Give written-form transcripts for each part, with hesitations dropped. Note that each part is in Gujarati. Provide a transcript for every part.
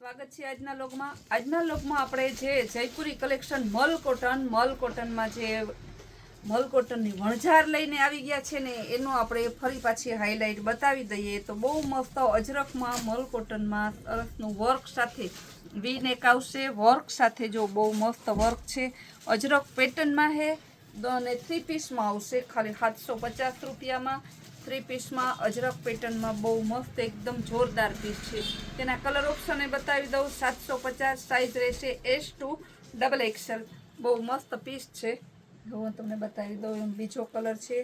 સ્વાગત છે આજના લોકમાં આપણે જે જયપુરી કલેક્શન મલ કોટનમાં જે મલ કોટનની વણઝાર લઈને આવી ગયા છે ને એનો આપણે ફરી પાછી હાઇલાઇટ બતાવી દઈએ તો બહુ મસ્ત અજરખમાં મલ કોટનમાં સરસનું વર્ક સાથે વીનેક આવશે વર્ક સાથે જો બહુ મસ્ત વર્ક છે અજરખ પેટર્નમાં છે અને 3 પીસમાં આવશે ખાલી 750 રૂપિયામાં 3 પીસમાં અજરખ પેટર્નમાં બહુ મસ્ત એકદમ જોરદાર પીસ છે તેના કલર ઓપ્શન એ બતાવી દઉં 750 સાઇઝ રહેશે S2 XXL બહુ મસ્ત પીસ છે હું તમને બતાવી દઉં એમ બીજો કલર છે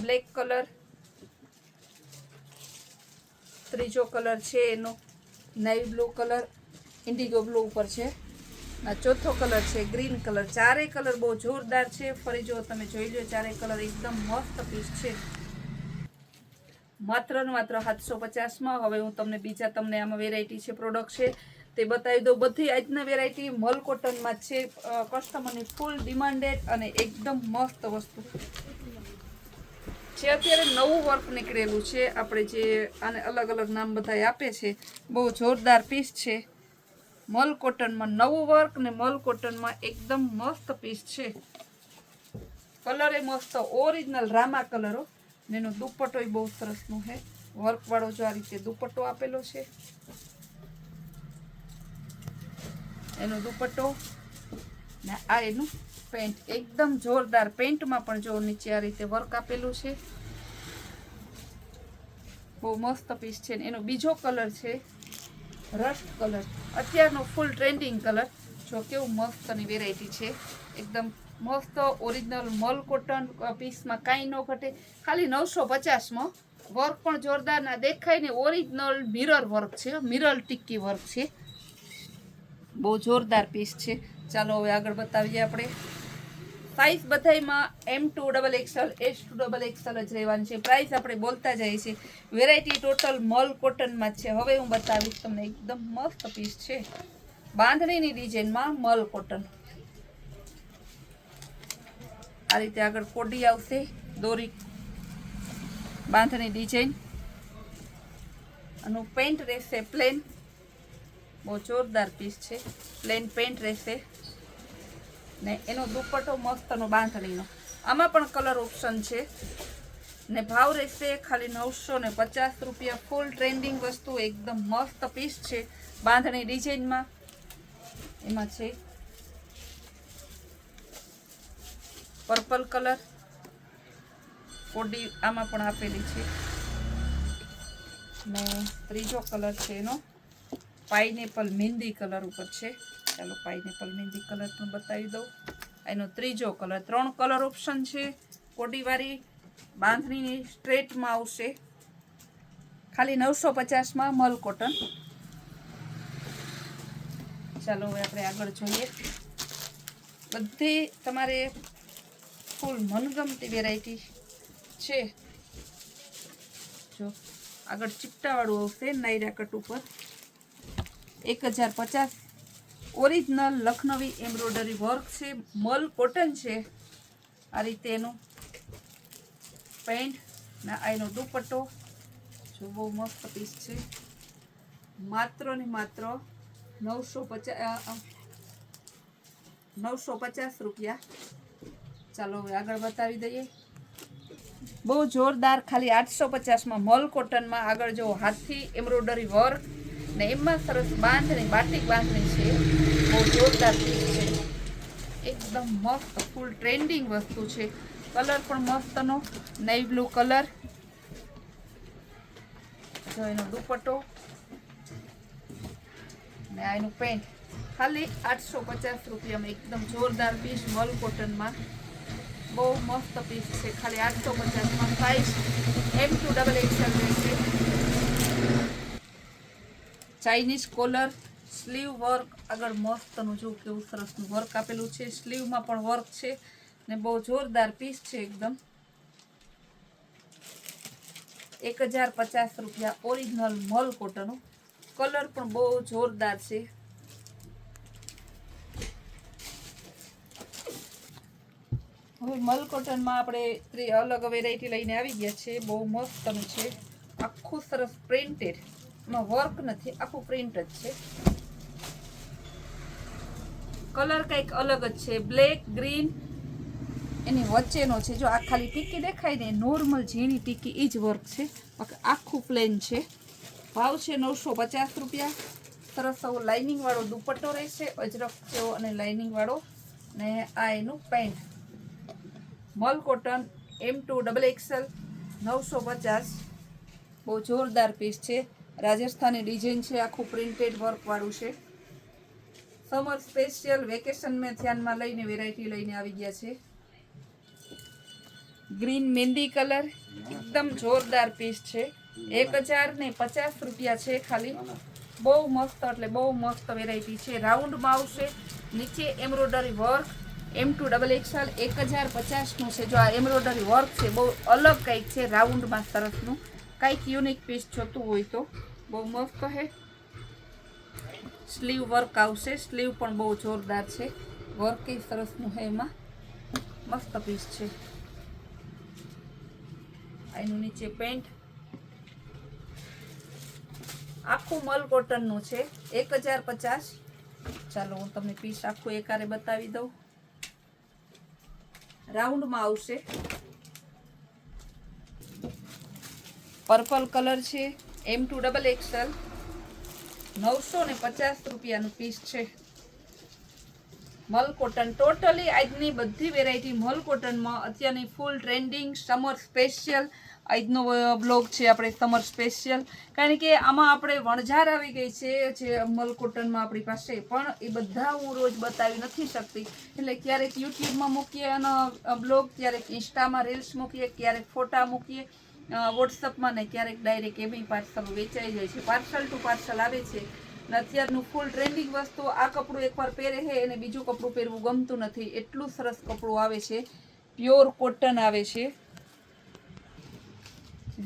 બ્લેક કલર ત્રીજો કલર છે એનો navy blue colour Indigo blue ઉપર છે આ ચોથો કલર છે ગ્રીન કલર ચારેય કલર બહુ જોરદાર છે ફરી જો તમે જોઈ લો ચારેય કલર એકદમ મસ્ત પીસ છે માત્ર 750માં હવે હું તમને આમાં વેરાયટી છે પ્રોડક્ટ છે તે બતાવી દઉં બધી આજના વેરાયટી મલ કોટનમાં છે કસ્ટમરની ફૂલ ડિમાન્ડેડ અને એકદમ મસ્ત વસ્તુ છે અત્યારે નવું વર્ક નીકળેલું છે આપણે જે આને અલગ અલગ નામ બધા આપે છે બહુ જોરદાર પીસ છે મલ કોટનમાં નવું વર્ક ને મલ કોટનમાં એકદમ મસ્ત પીસ છે કલર એ મસ્ત ઓરિજિનલ રામા કલરો ને એનો દુપટ્ટો બહુ સરસનો છે વર્ક વાળો જો આ રીતે દુપટ્ટો આપેલો છે એનો દુપટ્ટો ને આ એનું પેન્ટ એકદમ જોરદાર પેન્ટમાં પણ જો નીચે આ રીતે વર્ક આપેલું છે બહુ મસ્ત પીસ છે એનો બીજો કલર છે રસ્ટ કલર અત્યારનો ફૂલ ટ્રેન્ડિંગ કલર જો કેવું મસ્તની વેરાયટી છે એકદમ મસ્ત ઓરિજિનલ મલ કોટન પીસમાં કાંઈ ન ઘટે ખાલી 950માં વર્ક પણ જોરદાર ના દેખાય ને ઓરિજિનલ મિરર વર્ક છે મિરર ટિક્કી વર્ક છે બહુ જોરદાર પીસ છે ચાલો હવે આગળ બતાવીએ આપણે સાઇઝ બધામાં M2 XXL S2 XXL જ રહેવાની છે પ્રાઇસ આપણે બોલતા જઈએ છીએ વેરાયટી ટોટલ મલ કોટનમાં જ છે હવે હું બતાવીશ તમને એકદમ મસ્ત પીસ છે બાંધણીની ડિઝાઇનમાં મલ કોટન આ રીતે આગળ કોડી આવશે દોરી બાંધણી ડિઝાઇન અને પેન્ટ રહેશે પ્લેન બહુ જોરદાર પીસ છે પ્લેન પેન્ટ રહેશે ને એનો દુપટ્ટો મસ્તનો બાંધણીનો આમાં પણ કલર ઓપ્શન છે ને ભાવ રહેશે ખાલી 950 રૂપિયા ફૂલ ટ્રેન્ડિંગ વસ્તુ એકદમ મસ્ત પીસ છે બાંધણી ડિઝાઇનમાં એમાં છે પર્પલ કલર કોડી આમાં પણ આપેલી છે ને ત્રીજો કલર છે એનો પાઇનેપલ મહેંદી કલર ઉપર છે ચાલો પાઇનેપલ મહેંદી કલર પણ બતાવી દઉં એનો ત્રીજો કલર 3 કલર ઓપ્શન છે કોડીવાળી બાંધણીની સ્ટ્રેટમાં આવશે ખાલી 950માં મલ કોટન ચાલો હવે આપણે આગળ જોઈએ બધી તમારે ફૂલ મનગમતી વેરાયટી છે જો આગળ ચીપટાવાળું આવશે નાયરા કટ ઉપર 1050 ઓરિજિનલ લખનવી એમ્બ્રોઇડરી વર્ક છે મલ કોટન છે આ રીતે એનું પેન્ટ ને એનો દુપટ્ટો જો બહુ મસ્ત પીસ છે માત્ર ને માત્ર 950 રૂપિયા ચાલો હવે આગળ બતાવી દઈએ બહુ જોરદાર ખાલી 850માં મલ કોટનમાં આગળ જો હાથથી એમ્બ્રોઇડરી વર્ક ને એમાં સરસ બાંધણી બાટિક બાંધણી છે બહુ જોરદાર પીસ છે એકદમ મસ્ત ફૂલ ટ્રેન્ડિંગ વસ્તુ છે કલર પણ મસ્તનો નેવી બ્લુ કલર જો એનો દુપટ્ટો ને આ એનું પેન્ટ ખાલી 850 રૂપિયામાં એકદમ જોરદાર પીસ મલ કોટનમાં બહુ મસ્ત પીસ છે ખાલી 850માં સાઇઝ M2 XXL રહેશે ચાઇનીઝ કોલર સ્લીવ વર્ક આગળ મસ્તનું જો કેવું સરસનું વર્ક આપેલું છે સ્લીવમાં પણ વર્ક છે ને બહુ જોરદાર પીસ છે એકદમ 1050 રૂપિયા ઓરિજિનલ મલ કોટનનું કલર પણ બહુ જોરદાર છે હવે મલ કોટનમાં આપણે અલગ વેરાયટી લઈને આવી ગયા છે બહુ મસ્તનું છે આખું સરસ પ્રિન્ટેડ એમાં વર્ક નથી, આખું પ્રિન્ટ જ છે. કલર કંઈક અલગ જ છે, બ્લેક ગ્રીન એની વચ્ચેનો છે. જો આ ખાલી ટીકી દેખાય ને નોર્મલ ઝીણી ટીકી એ જ વર્ક છે, બાકી આખું પ્લેન છે. ભાવ છે 950 રૂપિયા. સરસ એવો લાઇનિંગ વાળો દુપટ્ટો રહેશે, અજરક જેવો અને લાઇનિંગ વાળો. ને આ એનું પેન્ટ મલ કોટન M2 XXL 950. બહુ જોરદાર પીસ છે, રાજસ્થાની ડિઝાઇન છે, આખું પ્રિન્ટેડ વર્ક વાળું છે. સમર સ્પેશિયલ વેકેશન મેં ધ્યાનમાં લઈને વેરાયટી લઈને આવી ગયા છે. ગ્રીન મહેંદી કલર એકદમ જોરદાર પીસ છે. 1050 રૂપિયા છે ખાલી. બહુ મસ્ત એટલે બહુ મસ્ત વેરાયટી છે. રાઉન્ડમાં આવશે, નીચે એમ્બ્રોઇડરી વર્ક M2 XXL 1050નું છે. જો આ એમ્બ્રોઇડરી વર્ક છે બહુ અલગ કંઈક છે, રાઉન્ડમાં સરસનું કંઈક યુનિક પીસ જોતું હોય તો બહુ મસ્ત છે. સ્લીવ વર્ક આવશે, સ્લીવ પણ બહુ જોરદાર છે, વર્ક એ સરસનું છે, એમાં મસ્ત પીસ છે. એનું નીચે પેન્ટ આખું મલ કોટનનું છે 1050. ચાલો હું તમને પીસ આખું એકારે બતાવી દઉં. રાઉન્ડમાં આવશે, પર્પલ કલર છે, M2 XXL 950 રૂપિયાનું પીસ છે. મલ કોટન ટોટલી આજની બધી વેરાયટી મલ કોટનમાં અત્યારની ફૂલ ટ્રેન્ડિંગ સમર સ્પેશિયલ આજનો બ્લોગ છે આપણે સમર સ્પેશિયલ. કારણ કે આમાં આપણે વણઝાર આવી ગઈ છે જે મલ કોટનમાં આપણી પાસે, પણ એ બધા હું રોજ બતાવી નથી શકતી. એટલે ક્યારેક યુટ્યુબમાં મૂકીએ અને બ્લોગ, ક્યારેક ઇન્સ્ટામાં રીલ્સ મૂકીએ, ક્યારેક ફોટા મૂકીએ વોટ્સઅપમાં, ને ક્યારેક ડાયરેક્ટ એબી પાર્સલ વેચાઈ જાય છે, પાર્સલ ટુ પાર્સલ આવે છે. અને અત્યારનું ફૂલ ટ્રેન્ડિંગ વસ્તુ, આ કપડું એકવાર પહેરે છે એને બીજું કપડું પહેરવું ગમતું નથી, એટલું સરસ કપડું આવે છે. પ્યોર કોટન આવે છે,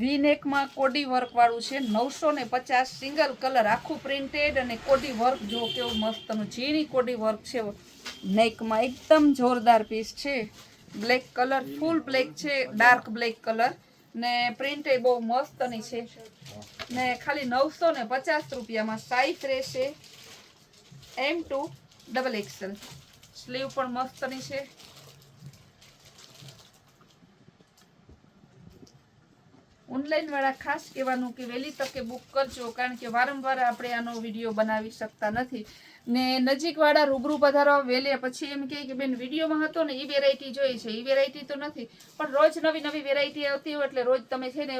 વી નેકમાં કોડી વર્ક વાળું છે. 950 સિંગલ કલર, આખું પ્રિન્ટેડ અને કોડી વર્ક. જો કેવું મસ્તનું ઝીણી કોડી વર્ક છે નેકમાં, એકદમ જોરદાર પીસ છે. બ્લેક કલર, ફૂલ બ્લેક છે, ડાર્ક બ્લેક કલર, ને પ્રિન્ટ એ બહુ મસ્તની છે. ને ખાલી 950 રૂપિયામાં. સાઈઝ રહેશે M2 XXL. સ્લીવ પણ મસ્તની છે. ઓનલાઈન વાળા ખાસ કહેવાનું કે વહેલી તકે બુક કરજો, કારણ કે વારંવાર આપણે આનો વિડીયો બનાવી શકતા નથી. ને નજીકવાળા રૂબરૂ પધારવા વહેલે પછી એમ કહે કે બેન વિડીયોમાં હતો ને એ વેરાયટી જોઈ છે, એ વેરાયટી તો નથી. પણ રોજ નવી નવી વેરાયટી આવતી હોય એટલે રોજ તમે છે ને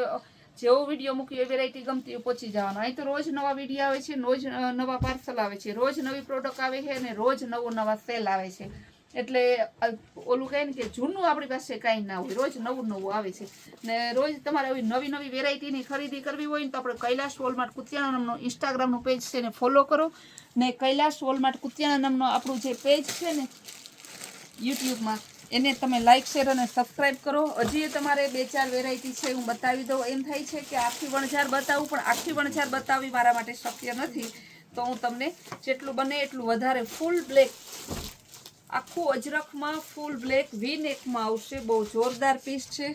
જેવો વિડીયો મૂક્યો એ વેરાયટી ગમતી હોય પહોંચી જવાનો. અહીં તો રોજ નવા વિડીયો આવે છે, રોજ નવા પાર્સલ આવે છે, રોજ નવી પ્રોડક્ટ આવે છે અને રોજ નવા સેલ આવે છે. એટલે ઓલું કહે ને કે જૂનું આપણી પાસે કાંઈ ના હોય, રોજ નવું નવું આવે છે. ને રોજ તમારે આવી નવી નવી વેરાયટીની ખરીદી કરવી હોય ને તો આપણે કૈલાશ વોલમાર્ટ કુતિયાણા નામનો ઇન્સ્ટાગ્રામનું પેજ છે ને ફોલો કરો. ને કૈલાશ વોલમાર્ટ કુતિયાણા નામનો આપણું જે પેજ છે ને યુટ્યુબમાં, એને તમે લાઇક શેર અને સબસ્ક્રાઈબ કરો. હજી તમારે 2-4 વેરાયટી છે હું બતાવી દઉં. એમ થાય છે કે આખી વણઝાર બતાવું, પણ આખી વણઝાર બતાવવી મારા માટે શક્ય નથી. તો હું તમને જેટલું બને એટલું વધારે. ફૂલ બ્લેક, આખું અજરખમાં ફૂલ બ્લેક વી નેકમાં આવશે, બહુ જોરદાર પીસ છે.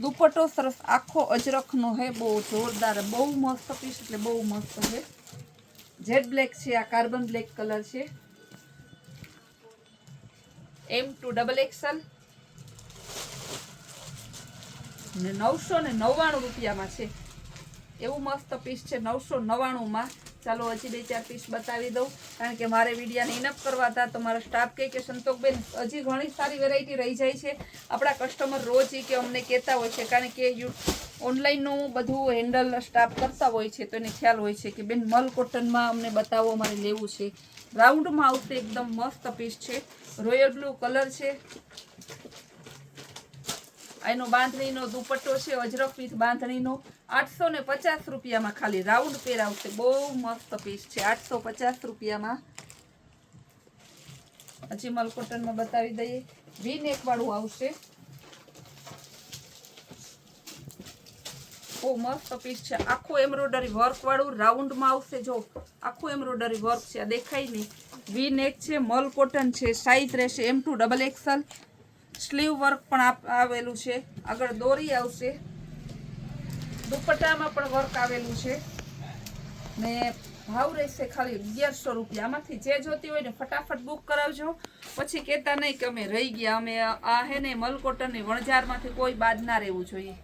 દુપટ્ટો સરસ આખો અજરખનો છે, બહુ જોરદાર, બહુ મસ્ત પીસ, એટલે બહુ મસ્ત છે. જેડ બ્લેક છે, આ કાર્બન બ્લેક કલર છે. M2 XXL ને 999 રૂપિયામાં છે. એવું મસ્ત પીસ છે 999માં. ચાલો હજી 2-4 પીસ બતાવી દઉં, કારણ કે મારે વિડીયાને ઇનફ કરવા હતા. તો મારો સ્ટાફ કહે કે સંતોકબેન હજી ઘણી સારી વેરાયટી રહી જાય છે. આપણા કસ્ટમર રોજ કે અમને કહેતા હોય છે, કારણ કે ઓનલાઈનનું બધું હેન્ડલ સ્ટાફ કરતા હોય છે, તો એને ખ્યાલ હોય છે કે બેન મલ કોટનમાં અમને બતાવો, અમારે લેવું છે. રાઉન્ડમાં આવશે, એકદમ મસ્ત પીસ છે. રોયલ બ્લુ કલર છે. એનો બાંધણીનો દુપટ્ટો છે, અજરક વિથ બાંધણીનો. 850 રૂપિયામાં ખાલી રાઉન્ડ પેર આવશે. બહુ મસ્ત પીસ છે, 850 રૂપિયામાં. હજી મલ કોટનમાં બતાવી દઈએ. વી નેક વાળું આવશે, બહુ મસ્ત પીસ છે. આખું એમ્બ્રોઇડરી વર્ક વાળું રાઉન્ડમાં આવશે. જો આખું એમ્બ્રોઇડરી વર્ક છે, આ દેખાય નહીં. વી નેક છે, મલ કોટન છે. સાઈઝ રહેશે M2 XXL. સ્લીવ વર્ક પણ આવેલું છે, આગળ દોરી આવશે. દુપટ્ટામાં પણ વર્ક આવેલું છે. ને ભાવ રહેશે ખાલી 1100 રૂપિયા. આમાંથી જે જોતી હોય ને ફટાફટ બુક કરાવજો, પછી કહેતા નહીં કે અમે રહી ગયા. અમે આ હે ને મલ કોટનની વણઝારમાંથી કોઈ બાદ ના રહેવું જોઈએ.